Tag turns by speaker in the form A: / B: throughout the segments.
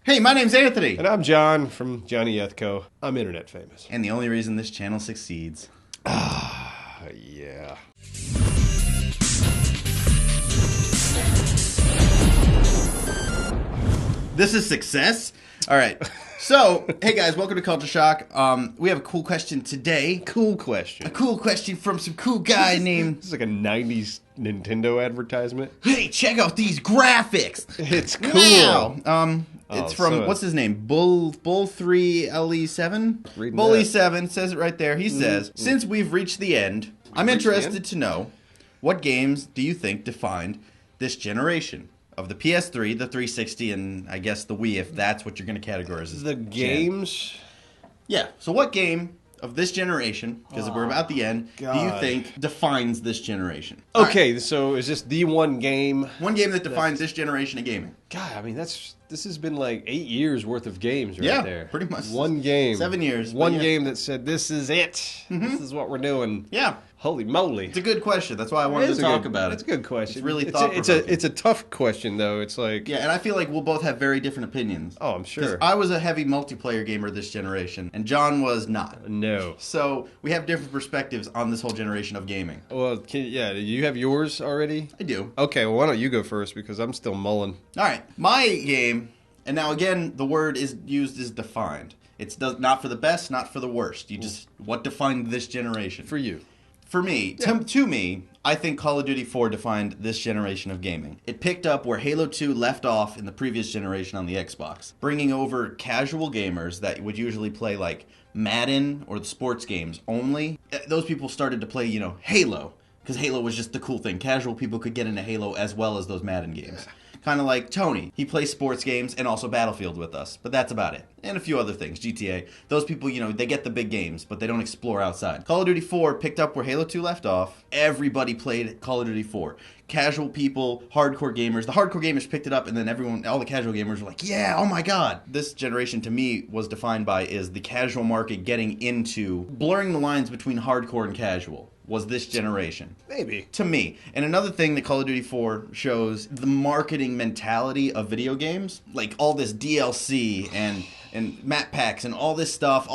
A: Hey, my name's Anthony.
B: And I'm John from Johnny Ethco. I'm internet famous.
A: And the only reason this channel succeeds.
B: Yeah.
A: This is success? All right. So, hey guys, welcome to Culture Shock. We have a cool question today.
B: Cool question.
A: A cool question from some cool guy named...
B: This is like a 90s Nintendo advertisement.
A: Hey, check out these graphics.
B: It's cool.
A: Wow. It's from, what's his name? Bull3LE7? Bully7 says it right there. He says, since we've reached the end, I'm interested to know, what games do you think defined this generation? Of the PS3, the 360, and I guess the Wii, if that's what you're going to categorize as
B: the games?
A: Yeah. So what game of this generation, because we're about the end, do you think defines this generation?
B: Okay, so is this the one game?
A: One game that defines this generation of gaming.
B: God, I mean, this has been like 8 years worth of games right there.
A: Yeah, pretty much.
B: One game.
A: 7 years.
B: One game that said, this is it. This is what we're doing.
A: Yeah.
B: Holy moly.
A: It's a good question. That's why I wanted to talk about it.
B: It's a good question.
A: It's really
B: it's a tough question, though. It's like...
A: Yeah, and I feel like we'll both have very different opinions.
B: Oh, I'm sure.
A: I was a heavy multiplayer gamer this generation, and John was not.
B: No.
A: So we have different perspectives on this whole generation of gaming.
B: Well, do you have yours already?
A: I do.
B: Okay, well, why don't you go first, because I'm still mulling.
A: All right. My game, and now again, the word is used as defined. It's not for the best, not for the worst. What defined this generation?
B: For you.
A: For me, to me, I think Call of Duty 4 defined this generation of gaming. It picked up where Halo 2 left off in the previous generation on the Xbox, bringing over casual gamers that would usually play like Madden or the sports games only. Those people started to play, Halo, because Halo was just the cool thing. Casual people could get into Halo as well as those Madden games. Kind of like Tony. He plays sports games and also Battlefield with us, but that's about it. And a few other things, GTA. Those people, they get the big games, but they don't explore outside. Call of Duty 4 picked up where Halo 2 left off. Everybody played Call of Duty 4. Casual people, hardcore gamers. The hardcore gamers picked it up, and then all the casual gamers were like, yeah, oh my god. This generation, to me, was defined by is the casual market getting into blurring the lines between hardcore and casual. Was this generation.
B: Maybe.
A: To me. And another thing that Call of Duty 4 shows, the marketing mentality of video games. Like all this DLC and map packs and all this stuff,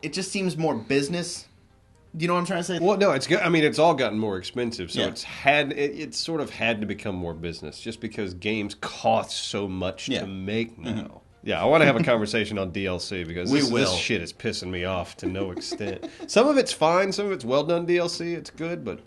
A: it just seems more business. Do you know what I'm trying to say?
B: Well, no, it's good. I mean, it's all gotten more expensive, so
A: Yeah.
B: it's sort of had to become more business just because games cost so much to make now. Yeah, I want to have a conversation on DLC because this shit is pissing me off to no extent. Some of it's fine, some of it's well done DLC, it's good, but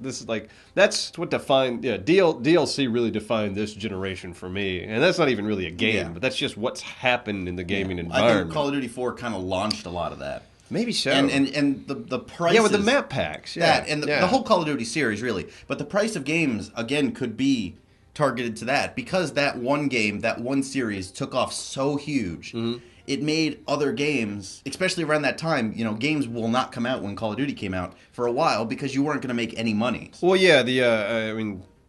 B: this is like, that's what defined, DLC really defined this generation for me. And that's not even really a game, but that's just what's happened in the gaming environment.
A: I think Call of Duty 4 kind of launched a lot of that.
B: Maybe so.
A: And the prices.
B: Yeah, with the map packs. Yeah.
A: That, and the whole Call of Duty series, really. But the price of games, again, could be targeted to that because that one game, that one series took off so huge. It made other games, especially around that time, games will not come out when Call of Duty came out for a while because you weren't going to make any money.
B: Well, yeah,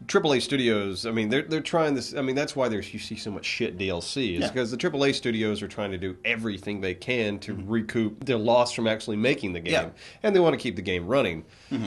B: AAA studios, I mean, they're trying this. I mean, that's why you see so much shit DLC. Is because the AAA studios are trying to do everything they can to recoup their loss from actually making the game, and they want to keep the game running.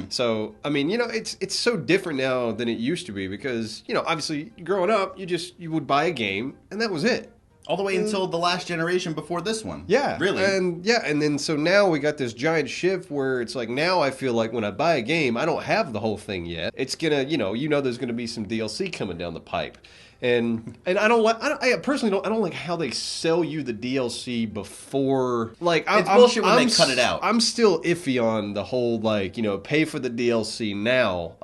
B: So, I mean, it's so different now than it used to be because, obviously, growing up, you would buy a game and that was it.
A: All the way until the last generation before this one.
B: Yeah.
A: Really.
B: And then so now we got this giant shift where it's like now I feel like when I buy a game, I don't have the whole thing yet. It's gonna, there's gonna be some DLC coming down the pipe. And I personally don't like how they sell you the DLC before. Like,
A: it's bullshit when they cut it out.
B: I'm still iffy on the whole, pay for the DLC now,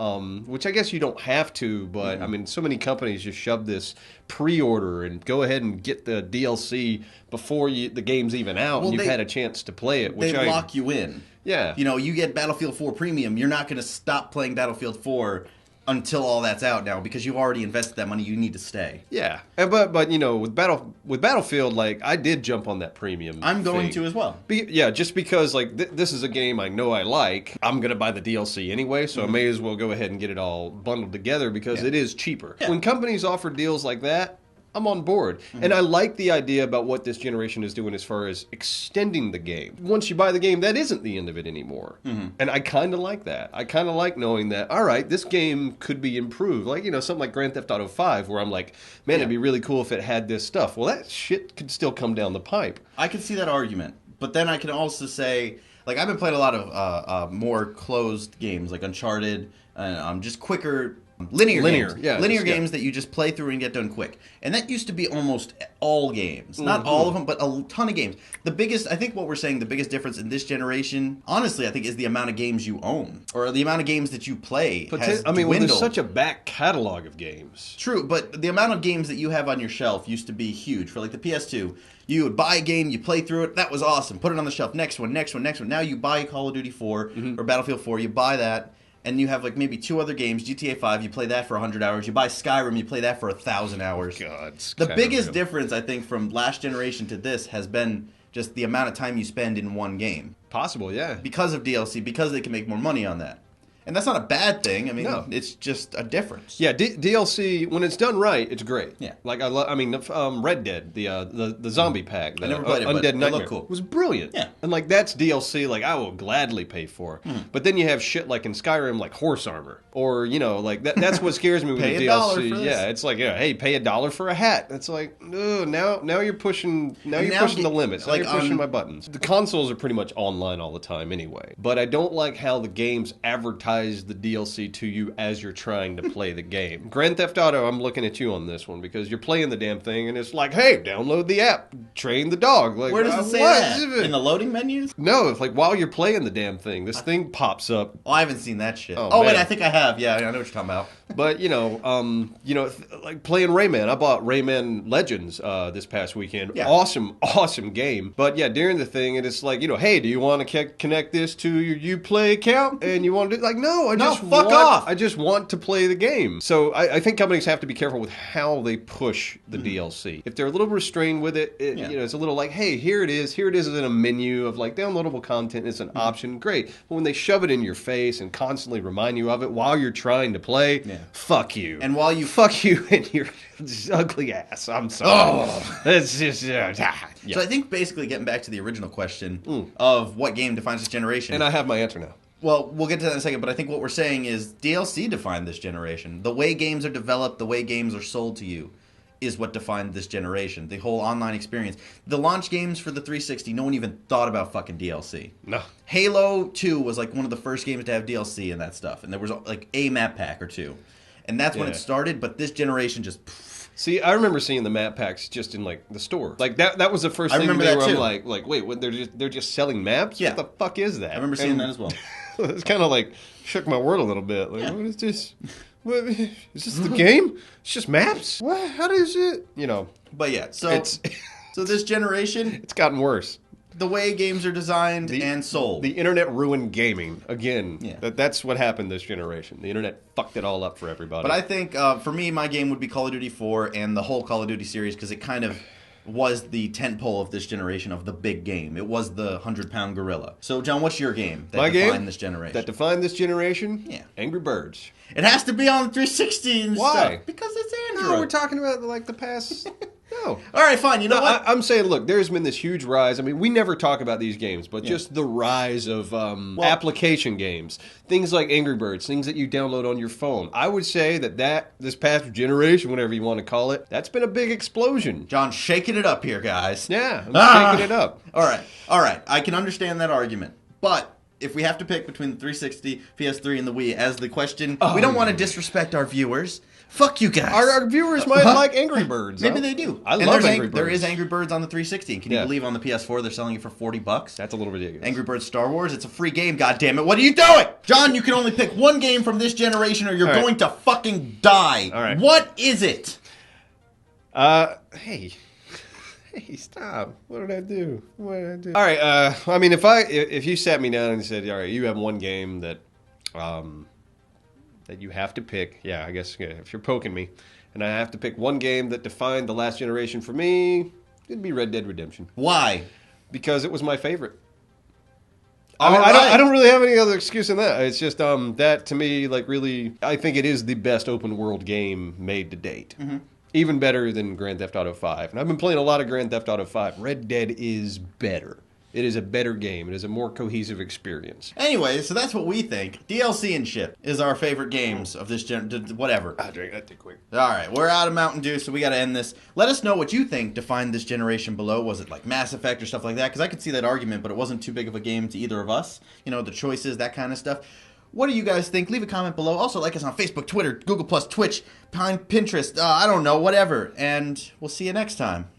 B: which I guess you don't have to, but I mean, so many companies just shove this pre-order and go ahead and get the DLC before the game's even out and you've had a chance to play it.
A: They lock you in.
B: Yeah.
A: You get Battlefield 4 Premium, you're not going to stop playing Battlefield 4 until all that's out now because you've already invested that money. You need to stay.
B: Yeah, but with Battlefield, like I did jump on that premium.
A: I'm going to as well.
B: Just because this is a game I know I like. I'm gonna buy the DLC anyway, so I may as well go ahead and get it all bundled together because it is cheaper. Yeah. When companies offer deals like that, I'm on board. Mm-hmm. And I like the idea about what this generation is doing as far as extending the game. Once you buy the game, that isn't the end of it anymore. Mm-hmm. And I kind of like that. I kind of like knowing that, all right, this game could be improved. Like, something like Grand Theft Auto 5, where I'm like, man, it'd be really cool if it had this stuff. Well, that shit could still come down the pipe.
A: I can see that argument. But then I can also say, like, I've been playing a lot of more closed games, like Uncharted, just quicker... Linear games that you just play through and get done quick. And that used to be almost all games. Not all of them, but a ton of games. The biggest difference in this generation, honestly, I think, is the amount of games you own. Or the amount of games that you play has dwindled.
B: Well, there's such a back catalog of games.
A: True, but the amount of games that you have on your shelf used to be huge. For like the PS2, you would buy a game, you play through it, that was awesome. Put it on the shelf, next one. Now you buy Call of Duty 4 or Battlefield 4, you buy that. And you have like maybe 2 other games, GTA 5, you play that for 100 hours. You buy Skyrim, you play that for 1,000 hours.
B: God,
A: the biggest difference, I think, from last generation to this has been just the amount of time you spend in one game.
B: Possible, yeah.
A: Because of DLC, because they can make more money on that. And that's not a bad thing. I mean, it's just a difference.
B: Yeah, DLC, when it's done right, it's great.
A: Yeah.
B: Like, Red Dead, the zombie pack, the
A: I never played it,
B: Undead
A: but it looked cool.
B: Was brilliant.
A: Yeah.
B: And, like, that's DLC, like, I will gladly pay for. But then you have shit like in Skyrim, like horse armor. Or, like, that's what scares me with the DLC.
A: For this.
B: Yeah, it's like, hey, pay $1 for a hat. It's like, now you're pushing the limits. Now you're pushing my buttons. The consoles are pretty much online all the time anyway. But I don't like how the games advertise the DLC to you as you're trying to play the game. Grand Theft Auto, I'm looking at you on this one because you're playing the damn thing and it's like, hey, download the app, train the dog. Like,
A: where does it say that? In the loading menus?
B: No, it's like while you're playing the damn thing, this thing pops up.
A: Oh, I haven't seen that shit. Wait, I think I have. Yeah, I know what you're talking about.
B: But like playing Rayman. I bought Rayman Legends this past weekend. Yeah. Awesome game. But yeah, during the thing, and it's like, hey, do you want to connect this to your Uplay account? And you want to do like, no, fuck off. I just want to play the game. So I think companies have to be careful with how they push the DLC. If they're a little restrained with it, it's a little like, hey, here it is in a menu of like downloadable content. It's an option. Great. But when they shove it in your face and constantly remind you of it while you're trying to play, fuck you.
A: And while you
B: fuck you and your ugly ass. I'm sorry. It's just
A: So I think basically getting back to the original question of what game defines this generation.
B: And I have my answer now.
A: Well, we'll get to that in a second, but I think what we're saying is DLC defined this generation. The way games are developed, the way games are sold to you is what defined this generation. The whole online experience. The launch games for the 360, no one even thought about fucking DLC.
B: No.
A: Halo 2 was like one of the first games to have DLC and that stuff. And there was like a map pack or two. And that's when it started, but this generation just...
B: See, I remember seeing the map packs just in like the store. Like that was the first thing where I'm like, wait, what, they're just selling maps?
A: Yeah.
B: What the fuck is that?
A: I remember seeing that as well.
B: It's kind of like shook my world a little bit. Like, what is this? What, is this the game? It's just maps? What? How does it?
A: But yeah, so this generation...
B: It's gotten worse.
A: The way games are designed and sold.
B: The internet ruined gaming. Again, that's what happened this generation. The internet fucked it all up for everybody.
A: But I think, for me, my game would be Call of Duty 4 and the whole Call of Duty series because it kind of was the tentpole of this generation of the big game. It was the 100-pound gorilla. So, John, what's your game that defined this generation?
B: That defined this generation?
A: Yeah.
B: Angry Birds.
A: It has to be on the 360 and
B: Why?
A: stuff. Because it's Android.
B: No, we're talking about like the past... No.
A: All right, fine. You know what?
B: I'm saying, look, there's been this huge rise. I mean, we never talk about these games, but just the rise of application games. Things like Angry Birds, things that you download on your phone. I would say that this past generation, whatever you want to call it, that's been a big explosion.
A: John, shaking it up here, guys.
B: Yeah, I'm shaking it up.
A: All right. I can understand that argument. But if we have to pick between the 360, PS3, and the Wii as the question, we don't want to disrespect our viewers. Fuck you guys.
B: Our viewers might like Angry Birds.
A: Maybe they do.
B: I love Angry Birds.
A: There is Angry Birds on the 360. Can you believe on the PS4 they're selling it for $40?
B: That's a little ridiculous.
A: Angry Birds Star Wars, it's a free game, goddammit. What are you doing? John, you can only pick one game from this generation or you're going to fucking die.
B: All right.
A: What is it?
B: Hey, stop. What did I do? All right, I mean, if you sat me down and said, all right, you have one game that you have to pick. Yeah, I guess if you're poking me. And I have to pick one game that defined the last generation for me, it'd be Red Dead Redemption.
A: Why?
B: Because it was my favorite. I don't really have any other excuse than that. It's just that, to me, like really, I think it is the best open world game made to date. Mm-hmm. Even better than Grand Theft Auto 5. And I've been playing a lot of Grand Theft Auto 5. Red Dead is better. It is a better game. It is a more cohesive experience.
A: Anyway, so that's what we think. DLC and shit is our favorite games of this whatever.
B: I'll drink that too quick.
A: All right, we're out of Mountain Dew, so we got to end this. Let us know what you think defined this generation below. Was it like Mass Effect or stuff like that? Because I could see that argument, but it wasn't too big of a game to either of us. You know, the choices, that kind of stuff. What do you guys think? Leave a comment below. Also, like us on Facebook, Twitter, Google+, Twitch, Pinterest, I don't know, whatever. And we'll see you next time.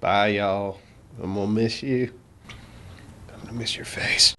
B: Bye, y'all. I'm going to miss you. I'm going to miss your face.